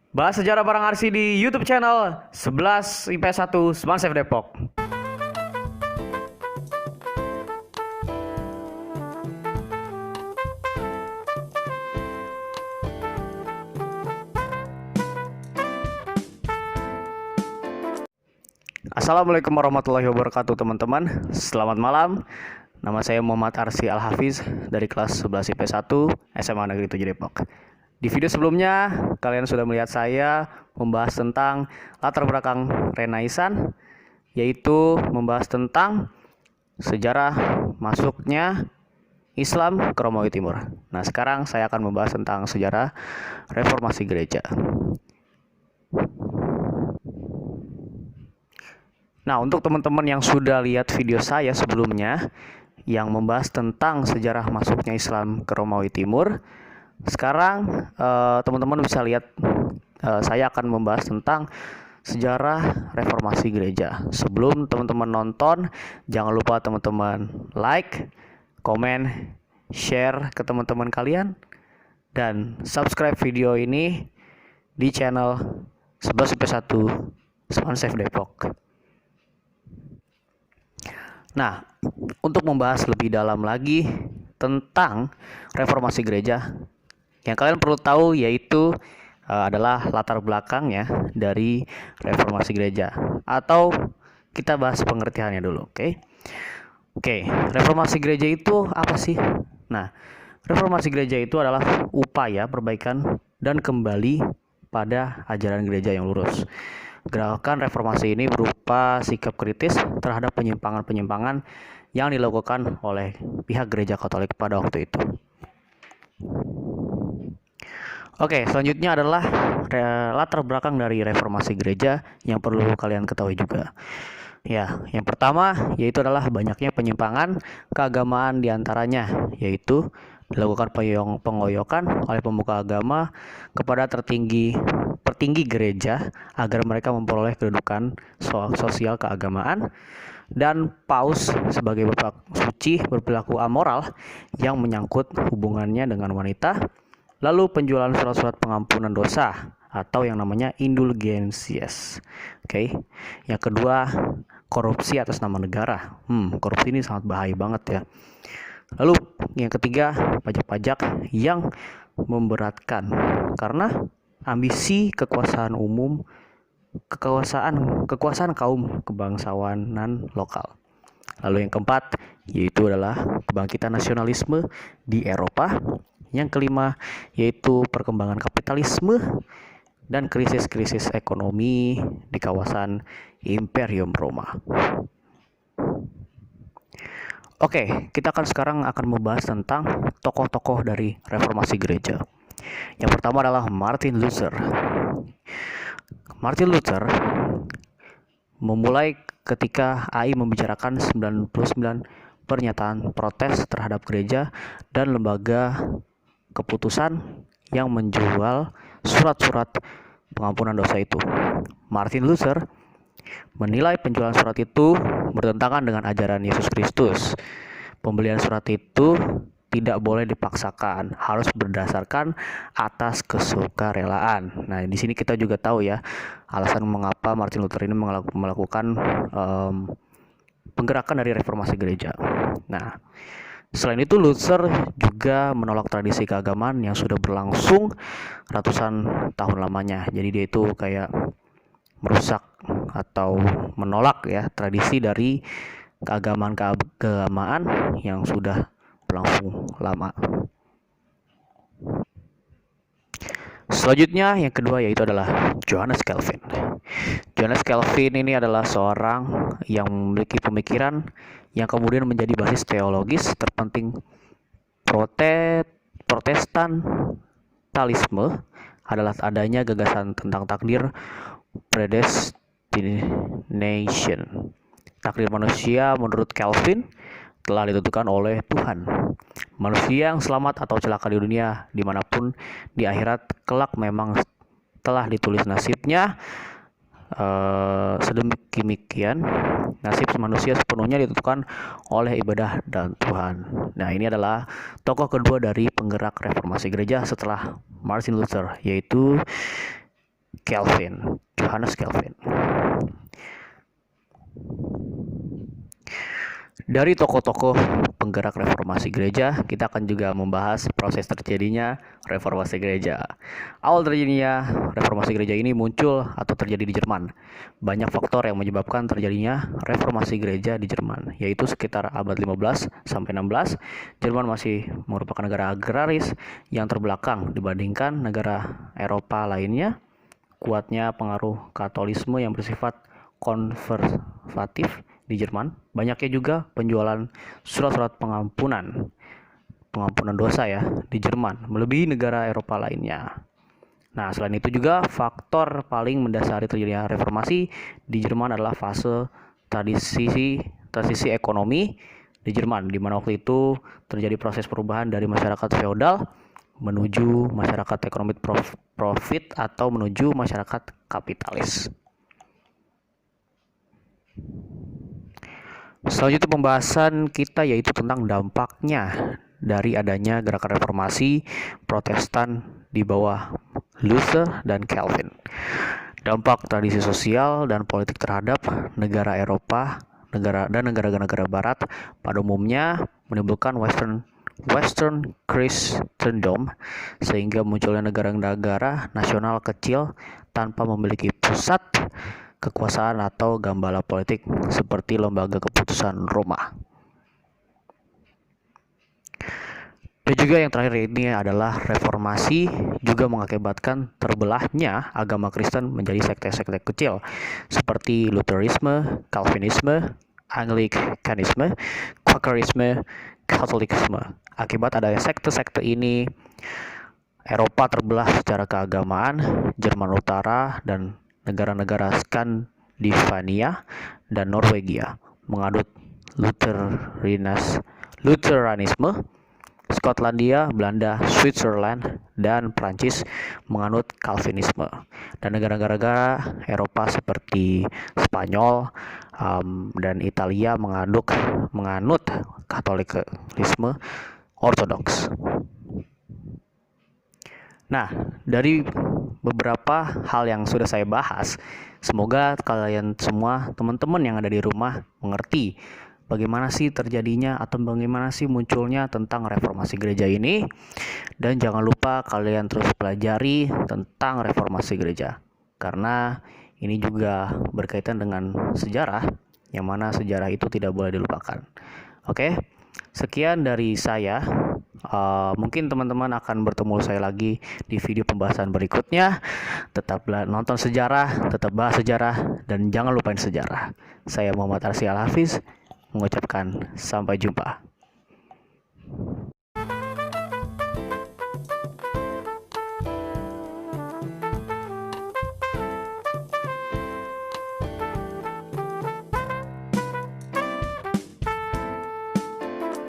Bahas sejarah bareng Arsi di YouTube channel 11 IPS 1 Smansef Depok. Assalamualaikum warahmatullahi wabarakatuh teman-teman. Selamat malam. Nama saya Muhammad Arsi Al-Hafiz dari kelas 11 IPS 1 SMA Negeri 7 Depok. Di video sebelumnya, kalian sudah melihat saya membahas tentang latar belakang Renaisan, yaitu membahas tentang sejarah masuknya Islam ke Romawi Timur. Nah, sekarang saya akan membahas tentang sejarah reformasi gereja. Nah, untuk teman-teman yang sudah lihat video saya sebelumnya yang membahas tentang sejarah masuknya Islam ke Romawi Timur, sekarang teman-teman bisa lihat saya akan membahas tentang sejarah reformasi gereja. Sebelum teman-teman nonton, jangan lupa teman-teman like, komen, share ke teman-teman kalian, dan subscribe video ini di channel 11 IPS 1 Smansef Depok. Nah, untuk membahas lebih dalam lagi tentang reformasi gereja, yang kalian perlu tahu yaitu adalah latar belakangnya dari reformasi gereja. Atau kita bahas pengertiannya dulu, oke? Oke, reformasi gereja itu apa sih? Nah, reformasi gereja itu adalah upaya perbaikan dan kembali pada ajaran gereja yang lurus. Gerakan reformasi ini berupa sikap kritis terhadap penyimpangan-penyimpangan yang dilakukan oleh pihak gereja Katolik pada waktu itu. Oke, selanjutnya adalah latar belakang dari reformasi gereja yang perlu kalian ketahui juga. Ya, yang pertama yaitu adalah banyaknya penyimpangan keagamaan diantaranya, yaitu dilakukan pengoyokan oleh pemuka agama kepada petinggi gereja agar mereka memperoleh kedudukan sosial keagamaan, dan paus sebagai bapak suci berperilaku amoral yang menyangkut hubungannya dengan wanita, lalu penjualan surat-surat pengampunan dosa atau yang namanya indulgensias. Oke. Yang kedua, korupsi atas nama negara. Korupsi ini sangat bahaya banget ya. Lalu yang ketiga, pajak-pajak yang memberatkan karena ambisi kekuasaan umum, kekuasaan kaum kebangsawanan lokal. Lalu yang keempat yaitu adalah kebangkitan nasionalisme di Eropa. Yang kelima yaitu perkembangan kapitalisme dan krisis-krisis ekonomi di kawasan Imperium Roma. Oke, kita sekarang akan membahas tentang tokoh-tokoh dari reformasi gereja. Yang pertama adalah Martin Luther. Martin Luther memulai ketika AI membicarakan 99 pernyataan protes terhadap gereja dan lembaga keputusan yang menjual surat-surat pengampunan dosa itu. Martin Luther menilai penjualan surat itu bertentangan dengan ajaran Yesus Kristus. Pembelian surat itu tidak boleh dipaksakan, harus berdasarkan atas kesukarelaan. Nah, di sini kita juga tahu ya alasan mengapa Martin Luther ini melakukan penggerakan dari reformasi gereja. Nah, selain itu Luther juga menolak tradisi keagamaan yang sudah berlangsung ratusan tahun lamanya. Jadi dia itu kayak merusak atau menolak ya tradisi dari keagamaan yang sudah berlangsung lama. Selanjutnya yang kedua yaitu adalah Johannes Calvin. Johannes Calvin ini adalah seorang yang memiliki pemikiran yang kemudian menjadi basis teologis terpenting Protestantalisme adalah adanya gagasan tentang takdir predestination. Takdir manusia menurut Calvin telah ditentukan oleh Tuhan. Manusia yang selamat atau celaka di dunia dimanapun di akhirat kelak memang telah ditulis nasibnya. Sedemikian nasib manusia sepenuhnya ditentukan oleh ibadah dan Tuhan. Nah, ini adalah tokoh kedua dari penggerak reformasi gereja setelah Martin Luther, yaitu Calvin. Johannes Calvin. Dari tokoh-tokoh penggerak reformasi gereja, kita akan juga membahas proses terjadinya reformasi gereja. Awal terjadinya reformasi gereja ini muncul atau terjadi di Jerman. Banyak faktor yang menyebabkan terjadinya reformasi gereja di Jerman, yaitu sekitar abad 15 sampai 16, Jerman masih merupakan negara agraris yang terbelakang dibandingkan negara Eropa lainnya. Kuatnya pengaruh Katolisme yang bersifat konservatif di Jerman, banyaknya juga penjualan surat-surat pengampunan dosa ya di Jerman, melebihi negara Eropa lainnya. Nah, selain itu juga faktor paling mendasari terjadinya reformasi di Jerman adalah fase transisi ekonomi di Jerman, di mana waktu itu terjadi proses perubahan dari masyarakat feodal menuju masyarakat ekonomi profit atau menuju masyarakat kapitalis. Selanjutnya pembahasan kita yaitu tentang dampaknya dari adanya gerakan reformasi Protestan di bawah Luther dan Calvin. Dampak tradisi sosial dan politik terhadap negara Eropa dan negara-negara Barat pada umumnya menimbulkan Western Christendom, sehingga munculnya negara-negara nasional kecil tanpa memiliki pusat kekuasaan atau gambala politik seperti lembaga keputusan Roma. Dan juga yang terakhir ini adalah reformasi juga mengakibatkan terbelahnya agama Kristen menjadi sekte-sekte kecil seperti Lutherisme, Calvinisme, Anglikanisme, Quakerisme, Katolikisme. Akibat adanya sekte-sekte ini, Eropa terbelah secara keagamaan. Jerman Utara dan negara-negara Skandinavia dan Norwegia menganut Lutheranisme. Skotlandia, Belanda, Switzerland, dan Prancis menganut Calvinisme. Dan negara-negara Eropa seperti Spanyol dan Italia menganut Katolikisme ortodoks. Nah, dari beberapa hal yang sudah saya bahas, semoga kalian semua, teman-teman yang ada di rumah, mengerti bagaimana sih terjadinya atau bagaimana sih munculnya tentang reformasi gereja ini. Dan jangan lupa kalian terus pelajari tentang reformasi gereja, karena ini juga berkaitan dengan sejarah, yang mana sejarah itu tidak boleh dilupakan. Oke, sekian dari saya. Mungkin teman-teman akan bertemu saya lagi di video pembahasan berikutnya. Tetap nonton sejarah, tetap bahas sejarah, dan jangan lupain sejarah. Saya Muhammad Arsy Al-Hafiz mengucapkan sampai jumpa.